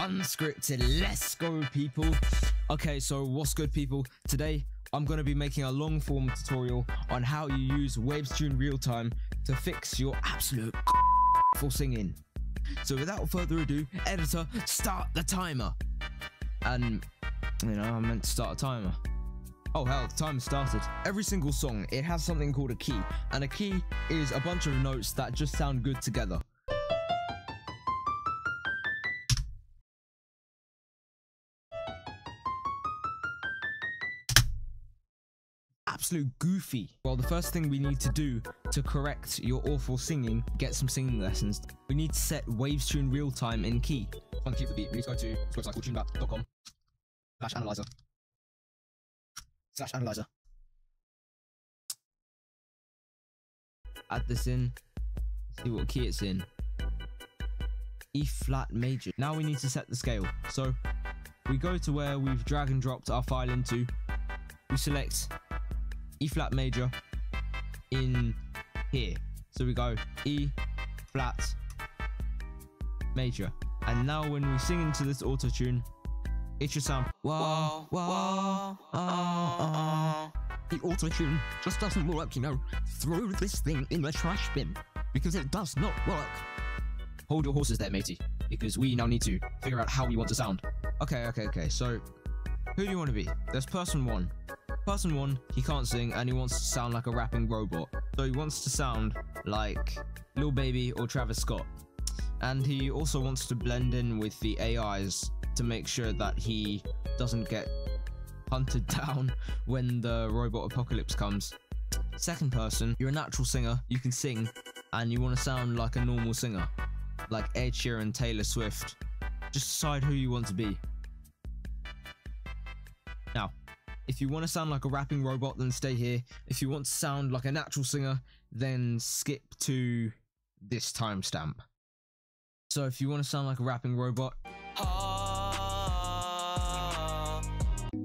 unscripted. Let's go, people. Okay, so what's good, people? Today I'm going to be making a long form tutorial on how you use Wavetune Realtime to fix your absolute for singing. So without further ado, editor, start the timer. And you know, I meant to start a timer. Oh hell, the timer started. Every single song, it has something called a key, and a key is a bunch of notes that just sound good together. Absolute goofy. Well, the first thing we need to do to correct your awful singing, get some singing lessons, we need to set Wavetune Realtime in key. To keep the beat, we need to go to this website called tunebap.com/analyzer. Add this in, see what key it's in. E flat major. Now we need to set the scale. So we go to where we've drag and dropped our file into, we select E flat major in here. So we go E flat major. And now when we sing into this auto tune, it should sound whoa, whoa, The auto tune just doesn't work, you know. Throw this thing in the trash bin because it does not work. Hold your horses there, matey, because we now need to figure out how we want to sound. Okay. So who do you want to be? There's person one. Person one, he can't sing and he wants to sound like a rapping robot. So he wants to sound like Lil Baby or Travis Scott. And he also wants to blend in with the AIs to make sure that he doesn't get hunted down when the robot apocalypse comes. Second person, you're a natural singer, you can sing, and you want to sound like a normal singer, like Ed Sheeran, Taylor Swift. Just decide who you want to be. Now, if you want to sound like a rapping robot, then stay here. If you want to sound like a natural singer, then skip to this timestamp. So if you want to sound like a rapping robot,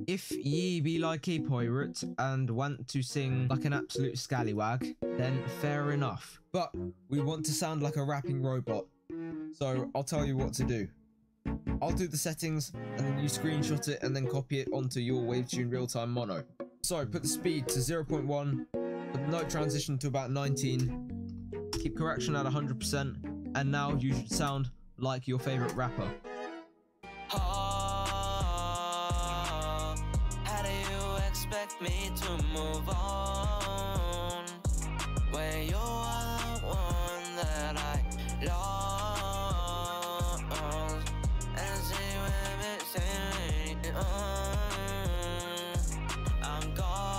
if ye be like a pirate and want to sing like an absolute scallywag, then fair enough. But we want to sound like a rapping robot, so I'll tell you what to do. I'll do the settings and then you screenshot it and then copy it onto your Wavetune Realtime mono. So put the speed to 0.1, put the note transition to about 19, keep correction at 100%, and now you should sound like your favorite rapper. How do you expect me to move on when you are the one that I lost? And see when it's saying I'm gone.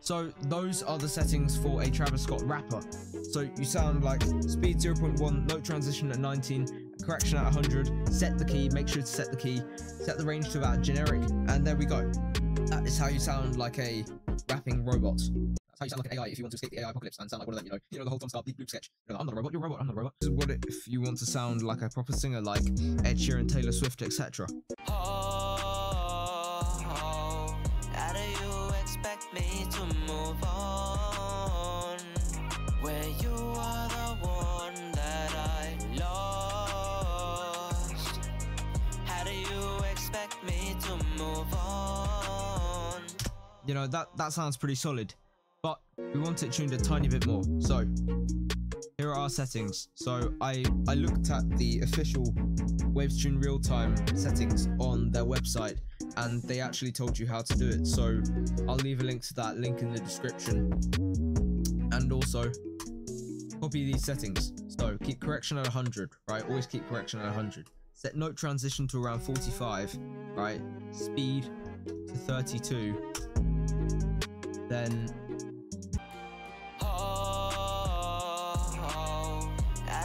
So those are the settings for a Travis Scott rapper. So you sound like speed 0.1, note transition at 19, correction at 100, set the key, make sure to set the key, set the range to about generic, and there we go. That is how you sound like a rapping robot. That's how you sound like an AI if you want to escape the AI apocalypse and sound like one of them, you know the whole Tom Star Bleep Bloop sketch. You know, I'm not a robot, you're a robot, I'm not a robot. This is what if you want to sound like a proper singer like Ed Sheeran, Taylor Swift, etc. How do you expect me to move on where you are the one that I lost? How do you expect me to move on? You know, that sounds pretty solid, but we want it tuned a tiny bit more. So here are our settings. So I looked at the official Wavetune Realtime settings on their website, and they actually told you how to do it. So I'll leave a link to that link in the description, and also copy these settings. So keep correction at 100, right? Always keep correction at 100. Set note transition to around 45, right? Speed to 32. Then how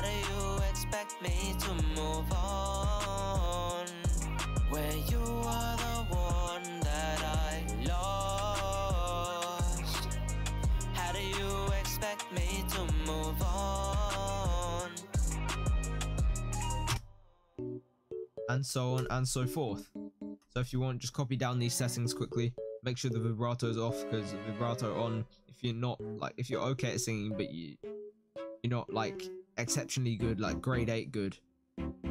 do you expect me to move on where you are the one that I lost? How do you expect me to move on? and so on and so forth. So if you want, just copy down these settings quickly. Make sure the vibrato is off, because the vibrato on, if you're not like, if you're okay at singing but you're not like exceptionally good, like grade 8 good,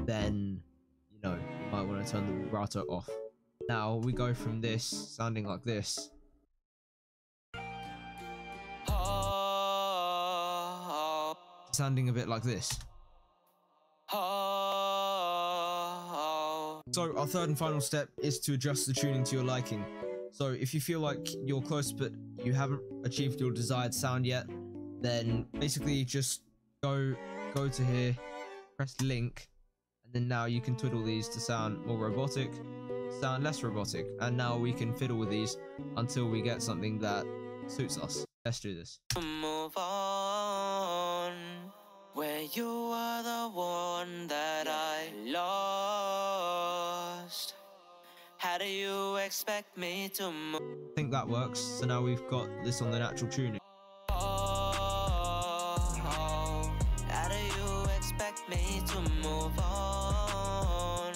then you know you might want to turn the vibrato off. Now we go from this sounding like this, sounding a bit like this. So our third and final step is to adjust the tuning to your liking. So if you feel like you're close but you haven't achieved your desired sound yet, then basically just go to here, press link, and then now you can twiddle these to sound more robotic, sound less robotic, and now we can fiddle with these until we get something that suits us. Let's do this. Move on, where you are the one that I lost. How do you expect me to move? I think that works. So now we've got this on the natural tuning. How do you expect me to move on,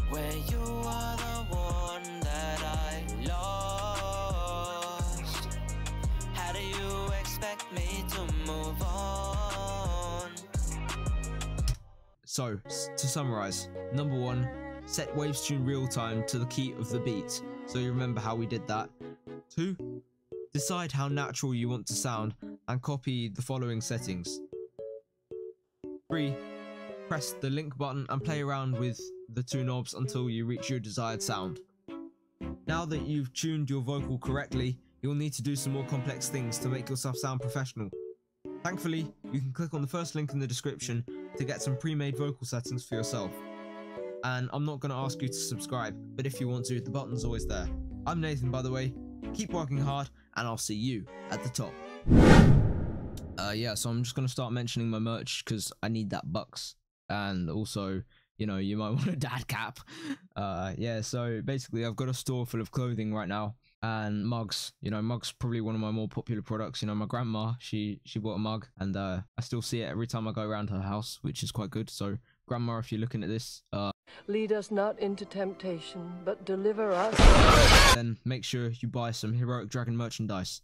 where you are the one that I lost? How do you expect me to move on? So, to summarize, number 1, set waves tune real time to the key of the beat, so you remember how we did that. 2, decide how natural you want to sound and copy the following settings. 3, press the link button and play around with the 2 knobs until you reach your desired sound. Now that you've tuned your vocal correctly, you'll need to do some more complex things to make yourself sound professional. Thankfully, you can click on the first link in the description to get some pre-made vocal settings for yourself. And I'm not going to ask you to subscribe, but if you want to, the button's always there. I'm Nathan, by the way. Keep working hard, and I'll see you at the top. Yeah, so I'm just going to start mentioning my merch because I need that bucks. And also, you know, you might want a dad cap. Yeah, so basically I've got a store full of clothing right now. And mugs, you know, mugs probably one of my more popular products. You know, my grandma, she bought a mug, and I still see it every time I go around her house, which is quite good. So grandma, if you're looking at this, lead us not into temptation, but deliver us. Then make sure you buy some Heroic Dragon merchandise.